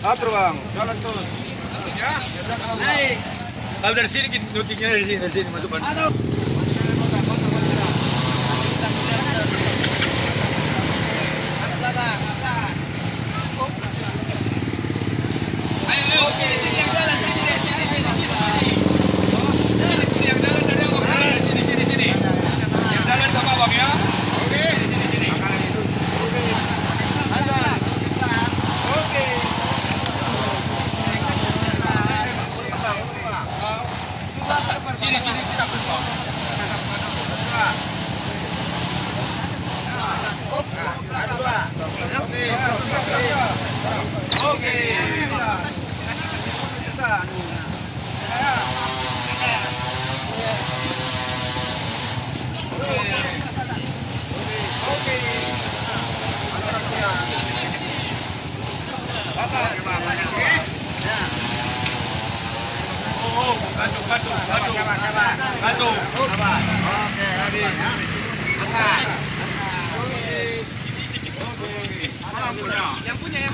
Atur bang, jalan terus. Naik. Kalau dari sini nutingnya dari sini masuk ban. Ayo, sini yang jalan, sini. Sini yang jalan dari yang jalan, sini. Yang jalan sama bang ya. Oke. Sini. Sini kita berdoa. Oke. Bantu. Oke, lagi. Angkat. Yang punya.